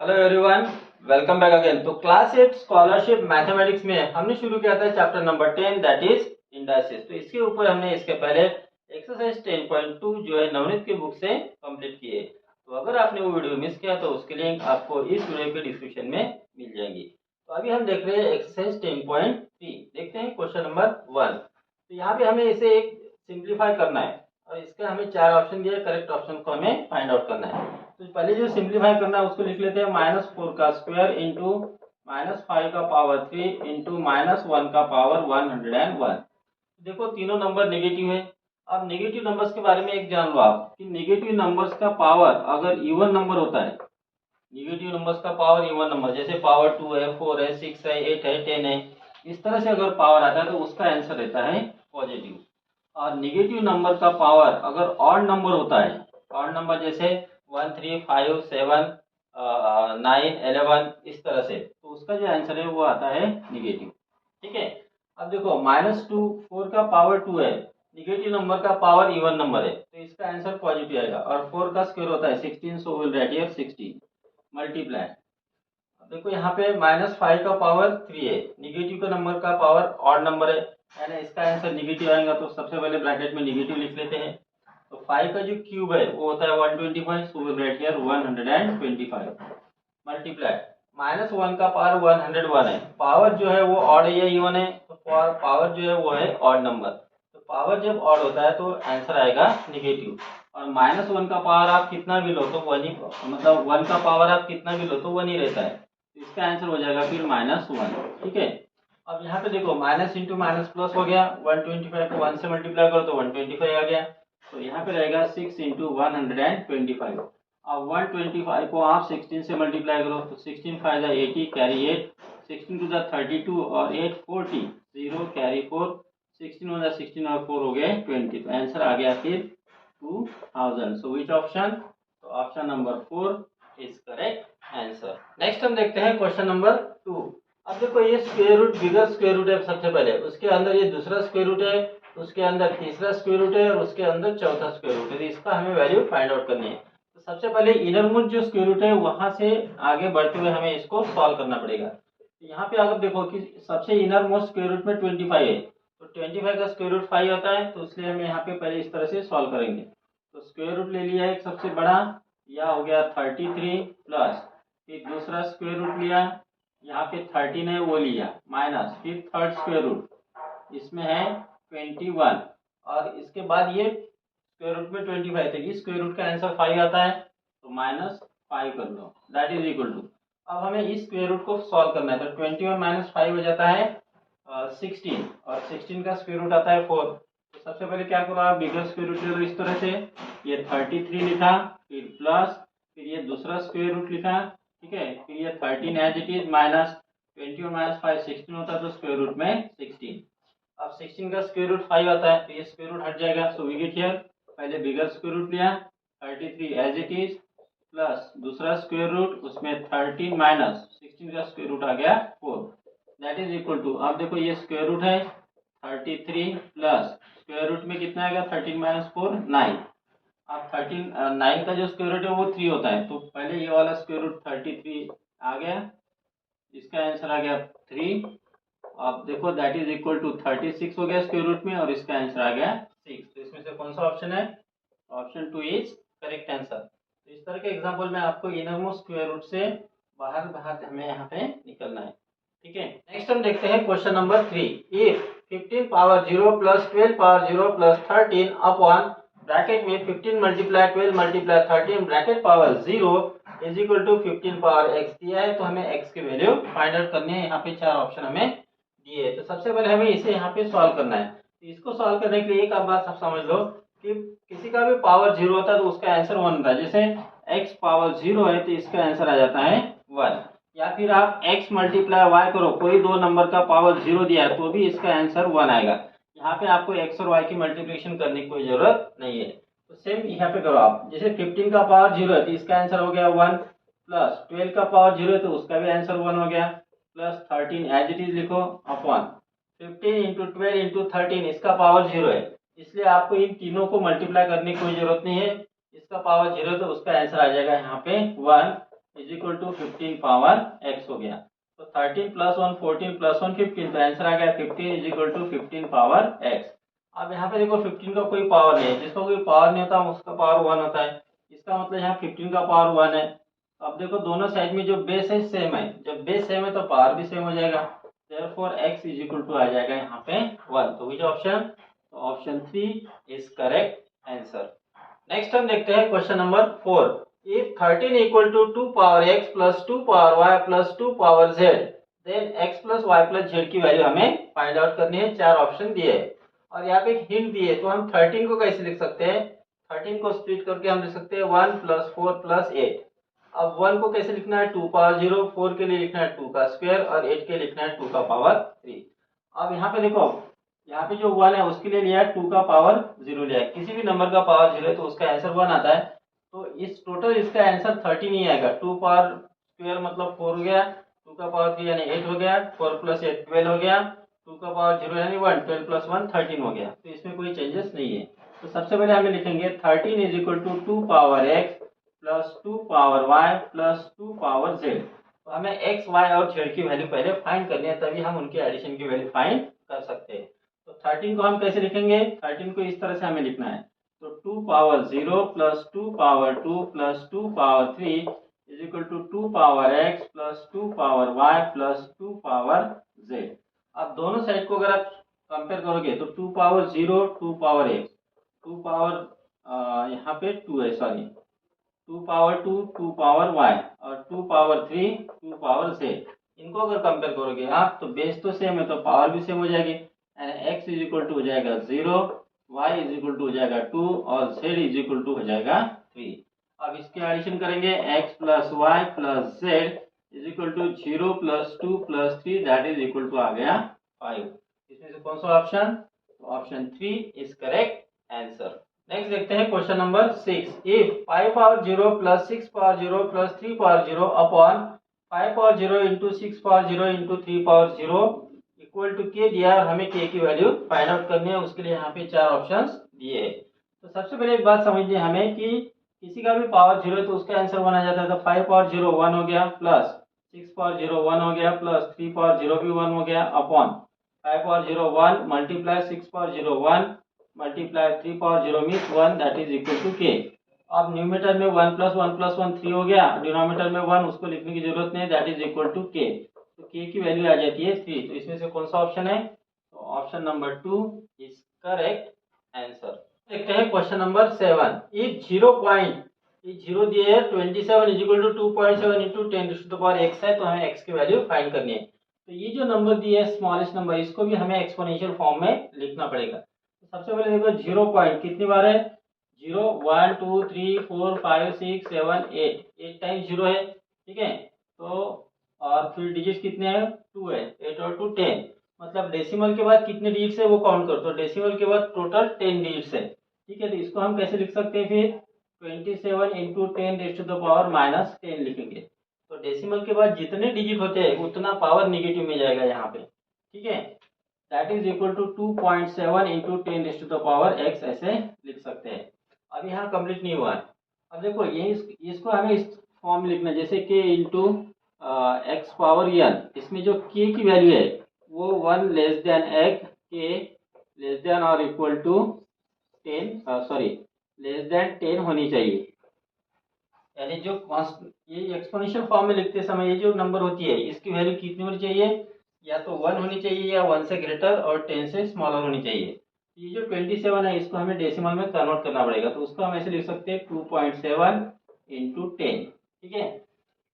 Hello everyone, welcome back again. तो class 8 scholarship mathematics में हमने शुरू किया था chapter number 10 that is indices. तो इसके ऊपर हमने इसके पहले एक्सरसाइज 10.2 जो है नवनीत की बुक से कंप्लीट किए। तो अगर आपने वो वीडियो मिस किया तो उसके लिंक आपको इस वीडियो के डिस्क्रिप्शन में मिल जाएंगी। तो अभी हम देख रहे हैं एक्सरसाइज 10.3। देखते हैं क्वेश्चन नंबर 1। तो यहाँ पे हमें इसे एक सिंप्लीफाई करना है और इसका हमें 4 ऑप्शन दिए, करेक्ट ऑप्शन को हमें फाइंड आउट करना है। तो पहले जो सिंप्लीफाई करना है उसको लिख लेते हैं -4 का स्क्वायर इंटू -5 का पावर 3 इंटू -1 का पावर 101। देखो तीनों नंबर नेगेटिव है। अब नेगेटिव नंबर्स के बारे में एक जान लो आप कि नेगेटिव नंबर्स का पावर अगर इवन नंबर होता है, नेगेटिव नंबर्स का पावर इवन नंबर जैसे पावर 2 है, 4 है, 6 है, 8 है, 10 है, इस तरह से अगर पावर आता है तो उसका आंसर रहता है पॉजिटिव। और नेगेटिव नंबर का पावर अगर ऑड नंबर होता है, ऑड नंबर जैसे 1, 3, 5, 7, 9, 11 इस तरह से, तो उसका जो आंसर है वो आता है निगेटिव। ठीक है। अब देखो -2 4 का पावर 2 है, निगेटिव नंबर का पावर इवन नंबर है तो इसका आंसर पॉजिटिव आएगा। और 4 का स्क्वायर होता है 16, so will write here 16 multiply. देखो यहाँ पे -5 का पावर 3 है, निगेटिव का नंबर का पावर ऑड नंबर है, यानी इसका आंसर निगेटिव आएगा। तो सबसे पहले ब्रैकेट में निगेटिव लिख लेते हैं। तो 5 का जो क्यूब है वो होता है 125, so will write here 125 multiply -1 का पावर 101 है, पावर जो है वो ऑड है या इवन है, तो पावर जो है वो है ऑड नंबर। तो पावर जब ऑड होता है तो आंसर आएगा निगेटिव। और -1 का पावर आप कितना भी लो तो वन ही, मतलब 1 का पावर आप कितना भी लो तो 1 ही रहता है, तो इसका आंसर हो जाएगा फिर -1। ठीक है। अब यहाँ पे देखो माइनस इंटू माइनस प्लस हो गया, 125 को 1 से मल्टीप्लाई करो तो 125 आ गया। तो यहाँ पे रहेगा 6 इंटू 125। अब 125 को आप 16 से मल्टीप्लाई करो तो 16 5 80 कैरी 8, 16 टू 32 और 8 40, 0 कैरी 4, 16 1 16 और 4 हो गए 20। तो आंसर आ गया फिर 2000। सो विच ऑप्शन? तो option number 4 is correct answer. Next हम देखते हैं क्वेश्चन नंबर 2। अब देखो ये स्क्वायर रूट, बिगर स्क्वायर रूट है सबसे पहले, उसके अंदर ये दूसरा स्क्वायर रूट है, उसके अंदर तीसरा स्क्वायर रूट है और उसके अंदर चौथा स्क्वायर रूट है। इसका हमें वैल्यू फाइंड आउट करनी है। तो सबसे पहले इनरमोस्ट जो स्क्वायर रूट है वहां से आगे बढ़ते हुए हमें इसको सॉल्व करना पड़ेगा। तो यहाँ पे अगर देखो कि सबसे इनरमोस्ट स्क्वायर रूट में 25 है, तो 25 का स्क्वायर रूट 5 होता है, तो इसलिए हम यहाँ पे पहले इस तरह से सॉल्व करेंगे। तो स्क्वायर रूट ले लिया एक सबसे बड़ा, यह हो गया 33 प्लस, फिर दूसरा स्क्वायर रूट लिया, यहाँ पे 13 है वो लिया, माइनस, फिर थर्ड स्क्वायर रूट इसमें है 21 और इसके बाद ये स्क्वायर रूट में 25 थे, इस स्क्वायर रूट का आंसर 5 आता है, तो -5 कर लो, दैट इज इक्वल टू। अब हमें इस स्क्वायर रूट को सॉल्व करना है। तो 21 - 5 हो जाता है 16 और 16 का स्क्वायर रूट आता है 4। तो सबसे पहले क्या करो आप बिगर स्क्वायर रूट ले लो इस तरह से, ये 33 लिखा, फिर प्लस, फिर ये दूसरा स्क्वायर रूट लिखा, ठीक है, फिर ये 13 एज इट इज, माइनस 21 - 5 16 होता है, तो स्क्वायर रूट में 16। अब 16 का स्क्वायर रूट 5 आता है तो ये स्क्वायर रूट हट जाएगा, सो वी गेट हियर पहले बिगर स्क्वायर रूट लिया 33 एज इट इज, प्लस दूसरा स्क्वायर रूट उसमें 13 माइनस 16 का स्क्वायर रूट आ गया 4, दैट इज इक्वल टू। अब देखो ये स्क्वायर रूट है 33 प्लस स्क्वायर रूट में कितना आएगा 13 - 4 9। अब 9 का जो स्क्वायर रूट है वो 3 होता है, तो पहले ये वाला स्क्वायर रूट 33 आ गया, इसका आंसर आ गया 3। अब देखो दैट इज इक्वल टू 36 हो गया स्क्वायर रूट में और इसका आंसर आ गया 6। तो इसमें से कौन सा ऑप्शन है? Option 2 is correct answer. तो इस तरह के एग्जांपल में आपको इनरमोस्ट स्क्वायर रूट से बाहर बाहर हमें यहाँ पे निकलना है। ठीक है। नेक्स्ट हम देखते हैं question number 3। If 15 power 0 plus 12 power 0 plus 13 upon bracket में 15 multiply 12 multiply 13 bracket power 0 is equal to 15 power x दिया है, तो हमें x की वैल्यू फाइंड आउट करनी है। यहाँ पे 4 ऑप्शन हमें दिए है। तो सबसे पहले हमें इसे यहाँ पे सॉल्व करना है। तो इसको सॉल्व करने के लिए एक बात सब समझ लो कि किसी का भी पावर 0 होता है तो उसका आंसर 1 होता है। जैसे x पावर 0 है तो इसका आंसर आ जाता है 1। या फिर आप x मल्टीप्लाई y करो, कोई दो नंबर का पावर 0 दिया है तो भी इसका आंसर 1 आएगा। यहाँ पे आपको x और y की मल्टीप्लिकेशन करने की कोई जरूरत नहीं है। तो सेम यहाँ पे करो आप, जैसे 15 का पावर 0 है तो इसका आंसर हो गया 1, प्लस 12 का पावर 0 है तो उसका भी आंसर 1 हो गया, प्लस 13 एज इट इज लिखो, अपॉन 15 इंटू 12 इंटू 13 इसका पावर 0 है, इसलिए आपको इन तीनों को मल्टीप्लाई करने की कोई जरूरत नहीं है। इसका पावर 0 तो उसका आंसर आ जाएगा यहाँ पे 1। Is equal to 15 power x हो गया। तो 13 प्लस 1 14 प्लस 1 15, तो आंसर आ गया 15 is equal to 15 power x। अब यहाँ पे देखो 15 का कोई पावर नहीं है, जिसका कोई पावर नहीं होता उसका पावर 1 होता है, इसका मतलब यहाँ 15 का पावर 1 है। तो अब देखो दोनों साइड में जो बेस है सेम है, जब बेस सेम है तो पावर भी सेम हो जाएगा, therefore x is equal to आ जाएगा यहाँ पे 1। तो विच ऑप्शन? तो option 3 is correct answer. Next हम देखते हैं question number 4। If 13 equal to 2 power x plus 2 power y plus 2 power z, then x plus y plus z की वैल्यू हमें फाइंड आउट करनी है। चार ऑप्शन दिए है और यहाँ पे एक हिंट दिए, तो हम 13 को कैसे लिख सकते हैं? 13 को स्प्लिट करके हम लिख सकते हैं 1 प्लस 4 प्लस 8। अब 1 को कैसे लिखना है? 2 पावर 0, 4 के लिए लिखना है 2 का स्क्वायर और 8 के लिए लिखना है 2 का पावर 3। अब यहाँ पे देखो, यहाँ पे जो 1 है उसके लिए लिया है 2 का पावर 0 लिया है, किसी भी नंबर का पावर 0 है तो उसका आंसर 1 आता है। तो इस टोटल इसका आंसर 13 ही आएगा। 2 पावर स्क्वायर मतलब 4 हो गया, 2 का पावर 3 यानी 8 हो गया, 4 प्लस 8 12 हो गया, 2 का पावर 0 यानी 1, 12 प्लस 1 13 हो गया। तो इसमें कोई चेंजेस नहीं है। तो सबसे पहले हमें लिखेंगे 13 is equal to 2 power x plus 2 power y plus 2 power z। तो हमें x, y और z की वैल्यू पहले फाइंड करनी है, तभी हम उनके एडिशन की वैल्यू फाइंड कर सकते हैं। तो 13 को हम कैसे लिखेंगे? 13 को इस तरह से हमें लिखना है, तो 2 power 0 plus 2 power 2 plus 2 power 3 is equal to 2 power x plus 2 power y plus 2 power z। अब दोनों साइड को अगर आप कंपेयर करोगे तो 2 पावर 0 2 पावर x, 2 पावर यहाँ पे 2 है सॉरी, 2 पावर 2 2 पावर y और 2 पावर 3 2 पावर z। इनको अगर कंपेयर करोगे आप तो बेस तो सेम है तो पावर भी सेम हो जाएगी, यानी x इज इक्वल टू हो जाएगा 0, y इज इक्वल टू हो जाएगा 2 और z इज इक्वल टू हो जाएगा 3। अब इसके एडिशन करेंगे x plus y plus z is equal to 0 plus 2 plus 3 that is equal to आ गया 5। इसमें से कौन सा ऑप्शन? तो option 3 is correct answer. Next देखते हैं question number 6। If 5 power 0 plus 6 power 0 plus 3 power 0 upon 5 power 0 into 6 power 0 into 3 power 0 equal to k दिया है और हमें के की वैल्यू फाइंड आउट करनी है, उसके लिए यहाँ पे चार ऑप्शंस दिए हैं। तो सबसे पहले एक बात समझिए हमें कि किसी का भी पावर 0 है तो उसका आंसर 1 आ जाता है। तो 5 पावर 0 1 हो गया, प्लस 6 पावर 0 1 हो गया, प्लस 3 पावर 0 भी 1 हो गया, upon 5 power 0 1 multiply 6 power 0 1 multiply 3 power 0 means 1 that is equal to के। अब न्यूमेटर में 1 प्लस 1 प्लस 1 3 हो गया, डिनोमिनेटर में 1 उसको लिखने की जरूरत नहीं, दैट इज इक्वल टू के। तो के की वैल्यू आ जाती है 3। तो इसमें से कौन सा ऑप्शन है? तो option number 2 is correct answer. देखते हैं क्वेश्चन नंबर 7। इफ 0 पॉइंट इस 0 दिए है 27 is equal to 2.7 into 10 to the power x है, तो हमें x की वैल्यू फाइंड करनी है। तो ये जो नंबर दिए है स्मॉलेस्ट नंबर, इसको भी हमें एक्सपोनेंशियल फॉर्म में लिखना पड़ेगा। सबसे पहले देखो 0 पॉइंट कितनी बार है? 0 1 2 3 4 5 6 7 8, 8 टाइम्स 0 है, ठीक है। तो और फिर डिजिट कितने हैं? 2 है, 8 और 2 10। मतलब डेसिमल के बाद कितने डिजिट्स है वो काउंट करो, तो डेसिमल के बाद टोटल 10 डिजिट्स है, ठीक है। तो इसको हम कैसे लिख सकते हैं फिर? 27 into 10 raise to the power minus 10 लिखेंगे। तो डेसिमल के बाद जितने डिजिट होते हैं उतना पावर निगेटिव में जाएगा यहाँ पे, ठीक है। That is equal to 2.7 into 10 raise to the power x ऐसे लिख सकते हैं। अब यहाँ कंप्लीट नहीं हुआ है। अब देखो ये इसको हमें इस फॉर्म में लिखना है, जैसे k into x power n। इसमें जो k की वैल्यू है वो 1 less than x, k less than और equal to 10 sorry less than 10 होनी चाहिए। यानी जो ये एक्सपोनेंशियल फॉर्म में लिखते समय ये जो नंबर होती है इसकी वैल्यू कितनी होनी चाहिए? या तो 1 होनी चाहिए या 1 से ग्रेटर और 10 से स्मॉलर होनी चाहिए। ये जो 27 है इसको हमें डेसिमल में कन्वर्ट करना पड़ेगा, तो उसको हम ऐसे लिख सकते हैं 2.7 इंटू 10, ठीक है।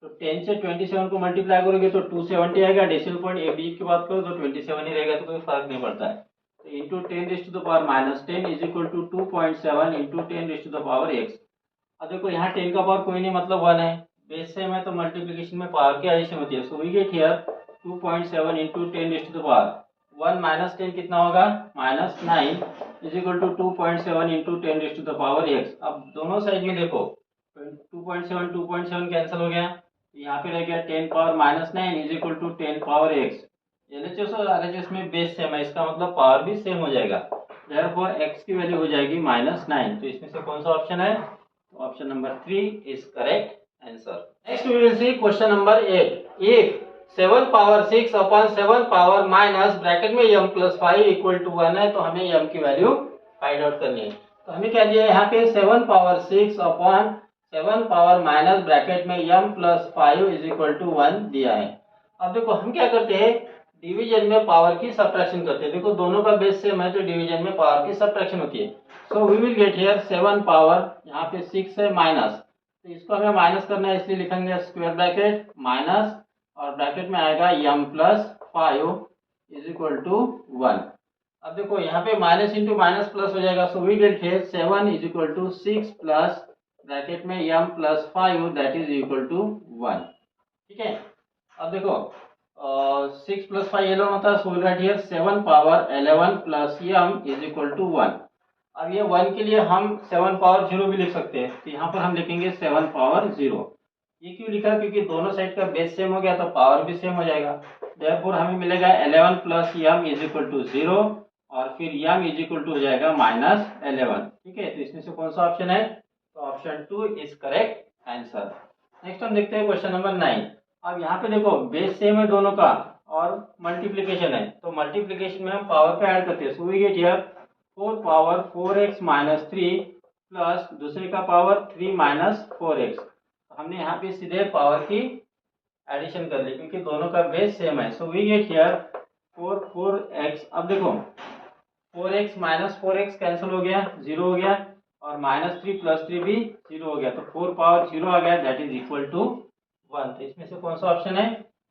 तो 10 से 27 को मल्टीप्लाई करोगे तो 270 आएगा, डेसिमल पॉइंट ए बी की बात करो तो 27 ही रहेगा, तो कोई फर्क नहीं पड़ता है। तो into 10 raise to the power minus 10 is equal to 2.7 into 10 raise to the power x। अब देखो यहाँ 10 का पावर कोई नहीं मतलब 1 है, बेस सेम है तो मल्टीप्लिकेशन में पावर की एडिशन होती है। So we get here 2.7 into 10 raise to the power 1 minus 10 कितना होगा? Minus 9 is equal to 2.7 into 10 raise to the power x। अब दोनों साइड में देखो 2.7 कैंसिल हो गया, यहाँ पे रह गया 10 power minus 9 is equal to 10 power x। LHS और आरएचएस में बेस सेम है, इसका मतलब पावर भी सेम हो जाएगा, देयरफॉर x की वैल्यू हो जाएगी -9। तो इसमें से कौन सा ऑप्शन है? तो option number 3 is correct answer. Next we will see question number 8। If 7 power 6 upon 7 power minus bracket में m प्लस 5 इक्वल टू 1 है, तो हमें m की वैल्यू फाइंड आउट करनी है। तो हमें क्या दिया है यहाँ पे 7 power 6 upon 7 power minus bracket में m plus 5 is equal to 1 दिया है। अब देखो हम क्या करते हैं, डिवीजन में पावर की सब्ट्रैक्शन करते हैं। देखो दोनों का बेस सेम है तो डिवीजन में पावर की सब्ट्रैक्शन होती है। So we will get here 7 power, यहाँ पे 6 है माइनस, तो इसको हमें माइनस करना है, इसलिए लिखेंगे स्क्वायर ब्रैकेट माइनस और ब्रैकेट में आएगा m plus 5 is equal to 1। अब देखो यहाँ पे माइनस इंटू माइनस प्लस हो जाएगा। So we get here 7 is equal to 6 plus bracket में m plus 5 that is equal to 1। ठीक है, अब देखो 6 प्लस 5 11 होता है। So we write here 7 power 11 plus m is equal to 1। अब ये 1 के लिए हम 7 पावर 0 भी लिख सकते हैं, तो यहाँ पर हम लिखेंगे 7 पावर 0। ये क्यों लिखा, क्योंकि दोनों साइड का बेस सेम हो गया तो पावर भी सेम हो जाएगा। देयरफॉर हमें मिलेगा 11 plus m is equal to 0 और फिर m इज इक्वल टू हो जाएगा माइनस 11। ठीक है, तो इसमें से कौन सा ऑप्शन है, तो option 2 is correct answer. Next हम देखते हैं क्वेश्चन नंबर 9। अब यहाँ पे देखो बेस सेम है दोनों का और मल्टीप्लीकेशन है, तो मल्टीप्लीकेशन में हम पावर पे ऐड करते हैं। So we get here 4 power 4x minus 3 plus दूसरे का पावर 3 माइनस 4x। हमने यहाँ पे सीधे पावर की एडिशन कर ली क्योंकि दोनों का बेस सेम है। So we get here 4x। अब देखो 4x माइनस 4x कैंसिल हो गया, 0 हो गया, और माइनस 3 प्लस 3 भी 0 हो गया, तो 4 पावर 0 आ गया दैट इज इक्वल टू 1। तो इसमें से कौन सा ऑप्शन है,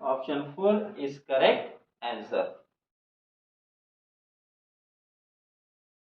ऑप्शन 4 इज करेक्ट आंसर।